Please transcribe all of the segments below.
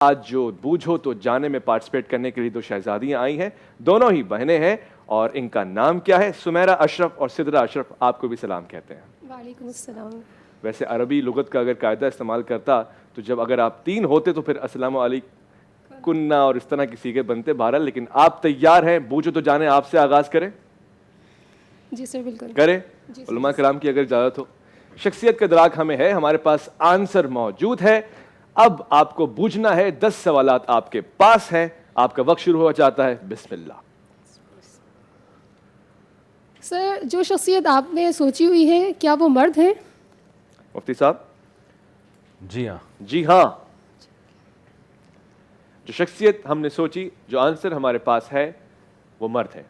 آج جو بوجھو تو جانے میں پارٹیسپیٹ کرنے کے لیے دو شہزادیاں آئی ہیں, دونوں ہی بہنیں ہیں, اور ان کا نام کیا ہے؟ سمیرہ اشرف اور سدرہ اشرف. آپ کو بھی سلام کہتے ہیں. وعلیکم السلام. ویسے عربی لغت کا اگر قاعدہ استعمال کرتا تو جب اگر آپ تین ہوتے تو پھر السلام علیکم کننا اور اس طرح کی سیغے بنتے. بہرحال لیکن آپ تیار ہیں؟ بوجھو تو جانے آپ سے آغاز کریں. جی سر بالکل کریں. علماء کرام کی اگر اجازت ہو. شخصیت کا ادراک ہمیں ہے, ہمارے پاس آنسر موجود ہے. اب آپ کو بوجھنا ہے. 10 سوالات آپ کے پاس ہیں. آپ کا وقت شروع ہو جاتا ہے. بسم اللہ. سر جو شخصیت آپ نے سوچی ہوئی ہے کیا وہ مرد ہیں؟ مفتی صاحب. جی ہاں. جی ہاں. جو شخصیت ہم نے سوچی, جو آنسر ہمارے پاس ہے, وہ مرد ہے.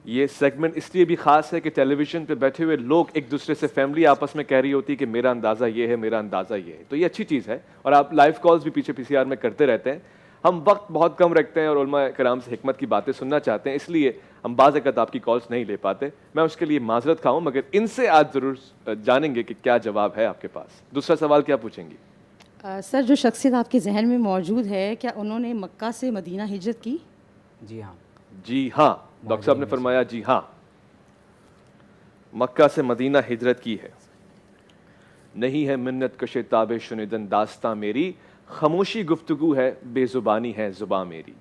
یہ سیگمنٹ اس لیے بھی خاص ہے کہ ٹیلی ویژن پہ بیٹھے ہوئے لوگ ایک دوسرے سے فیملی آپس میں کہہ رہی ہوتی ہے کہ میرا اندازہ یہ ہے, میرا اندازہ یہ ہے. تو یہ اچھی چیز ہے, اور آپ لائیو کالز بھی پیچھے پی سی آر میں کرتے رہتے ہیں. ہم وقت بہت کم رکھتے ہیں اور علماء کرام سے حکمت کی باتیں سننا چاہتے ہیں, اس لیے ہم بعض اوقات آپ کی کالز نہیں لے پاتے. میں اس کے لیے معذرت خواہ ہوں, مگر ان سے آج ضرور جانیں گے کہ کیا جواب ہے آپ کے پاس. دوسرا سوال کیا پوچھیں گی؟ سر جو شخصیت آپ کے ذہن میں موجود ہے کیا انہوں نے مکہ سے مدینہ ہجرت کی؟ جی ہاں. جی ہاں. ڈاکٹر صاحب نے فرمایا جی ہاں, مکہ سے مدینہ ہجرت کی ہے. نہیں ہے منت کش تاب شنیدن داستاں میری, خاموشی گفتگو ہے بے زبانی ہے زباں میری.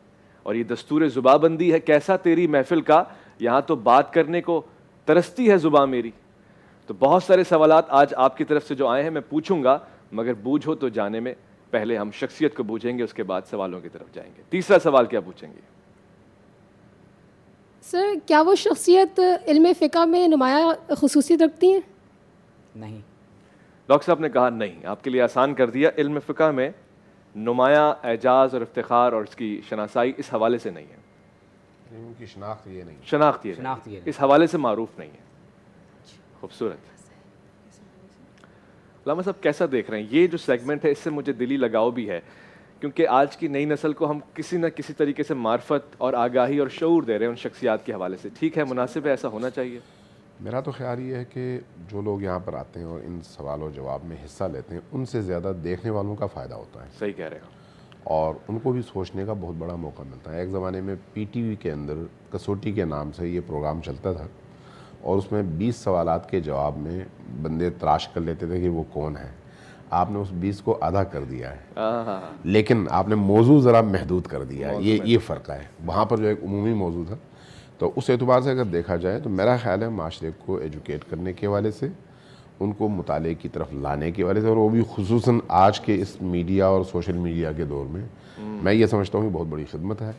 اور یہ دستور زباں بندی ہے کیسا تیری محفل کا, یہاں تو بات کرنے کو ترستی ہے زباں میری. تو بہت سارے سوالات آج آپ کی طرف سے جو آئے ہیں میں پوچھوں گا, مگر بوجھو تو جانے میں پہلے ہم شخصیت کو بوجھیں گے, اس کے بعد سوالوں کی طرف جائیں گے. تیسرا سوال کیا پوچھیں گے؟ سر کیا وہ شخصیت علم فقہ میں نمایاں خصوصیت رکھتی ہیں؟ نہیں. ڈاکٹر صاحب نے کہا نہیں. آپ کے لیے آسان کر دیا. علم فقہ میں نمایاں اعجاز اور افتخار اور اس کی شناسائی اس حوالے سے نہیں ہے. ان کی شناخت یہ نہیں, شناخت یہ اس حوالے سے معروف نہیں ہے. خوبصورت. علامہ صاحب کیسا دیکھ رہے ہیں یہ جو سیگمنٹ ہے؟ اس سے مجھے دلی لگاؤ بھی ہے, کیونکہ آج کی نئی نسل کو ہم کسی نہ کسی طریقے سے معرفت اور آگاہی اور شعور دے رہے ہیں ان شخصیات کے حوالے سے. ٹھیک ہے, مناسب ہے, ایسا ہونا چاہیے. میرا تو خیال یہ ہے کہ جو لوگ یہاں پر آتے ہیں اور ان سوال و جواب میں حصہ لیتے ہیں ان سے زیادہ دیکھنے والوں کا فائدہ ہوتا ہے. صحیح کہہ رہے ہیں. اور ان کو بھی سوچنے کا بہت بڑا موقع ملتا ہے. ایک زمانے میں پی ٹی وی کے اندر کسوٹی کے نام سے یہ پروگرام چلتا تھا, اور اس میں 20 سوالات کے جواب میں بندے تلاش کر لیتے تھے کہ وہ کون ہے. آپ نے اس 20 کو آدھا کر دیا ہے, لیکن آپ نے موضوع ذرا محدود کر دیا ہے. یہ فرق ہے. وہاں پر جو ایک عمومی موضوع تھا, تو اس اعتبار سے اگر دیکھا جائے تو میرا خیال ہے معاشرے کو ایجوکیٹ کرنے کے حوالے سے, ان کو مطالعے کی طرف لانے کے حوالے سے, اور وہ بھی خصوصاً آج کے اس میڈیا اور سوشل میڈیا کے دور میں یہ سمجھتا ہوں کہ بہت بڑی خدمت ہے,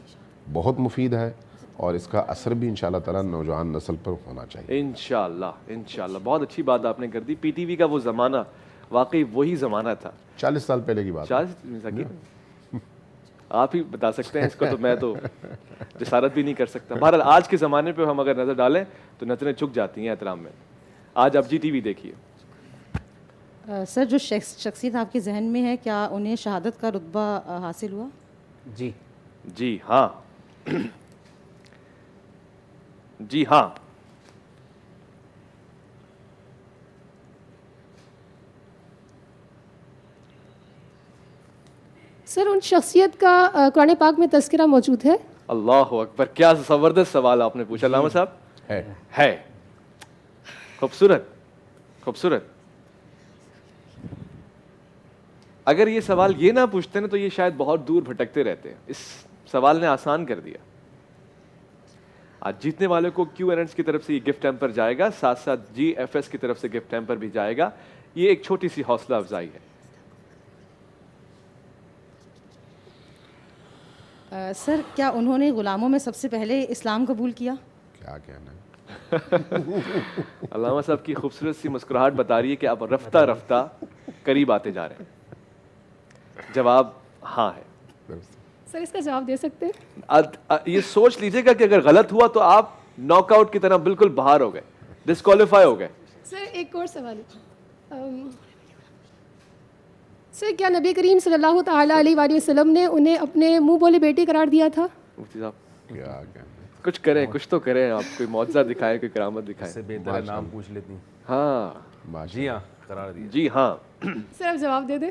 بہت مفید ہے, اور اس کا اثر بھی انشاءاللہ تعالیٰ نوجوان نسل پر ہونا چاہیے. انشاءاللہ. بہت اچھی بات آپ نے کر دی. پی ٹی وی کا وہ زمانہ واقعی وہی زمانہ تھا. 40 سال پہلے کی بات ہے. آپ ہی بتا سکتے ہیں اس کو, تو میں تو جسارت بھی نہیں کر سکتا. بہرحال آج کے زمانے پہ ہم اگر نظر ڈالیں تو نظریں جھک جاتی ہیں احترام میں. آج آپ جی ٹی وی دیکھیے. سر جو شخصیت آپ کے ذہن میں ہے کیا انہیں شہادت کا رتبہ حاصل ہوا؟ جی. جی ہاں. جی ہاں. سر ان شخصیت کا قرآن پاک میں تذکرہ موجود ہے؟ اللہ اکبر, کیا زبردست سوال آپ نے پوچھا علامہ صاحب. ہے. خوبصورت خوبصورت. اگر یہ سوال یہ نہ پوچھتے نا تو یہ شاید بہت دور بھٹکتے رہتے ہیں. اس سوال نے آسان کر دیا. آج جیتنے والے کو کیو این ایس کی طرف سے یہ گفٹ ہیمپر جائے گا, ساتھ ساتھ جی ایف ایس کی طرف سے گفٹ ہیمپر بھی جائے گا. یہ ایک چھوٹی سی حوصلہ افزائی ہے. سر کیا انہوں نے غلاموں میں سب سے پہلے اسلام قبول کیا؟ کیا کہنا ہے. علامہ صاحب کی خوبصورت سی مسکراہٹ بتا رہی ہے کہ آپ رفتہ رفتہ قریب آتے جا رہے ہیں. جواب ہاں ہے. سر اس کا جواب دے سکتے ہیں؟ یہ سوچ لیجیے گا کہ اگر غلط ہوا تو آپ ناک آؤٹ کی طرح بالکل باہر ہو گئے, ڈسکوالیفائی ہو گئے. سر ایک اور سوال ہے. سر کیا نبی کریم صلی اللہ تعالیٰ علیہ وآلہ وسلم نے انہیں اپنے منہ بولے بیٹے قرار دیا تھا؟ مفتی صاحب کیا کہنا ہے. کچھ کریں, کچھ تو کریں. آپ کوئی معجزہ دکھائیں, کوئی کرامت دکھائیں. سے بہتر نام پوچھ لیتی. ہاں جی ہاں قرار دیا. جی ہاں. سر آپ جواب دے دیں.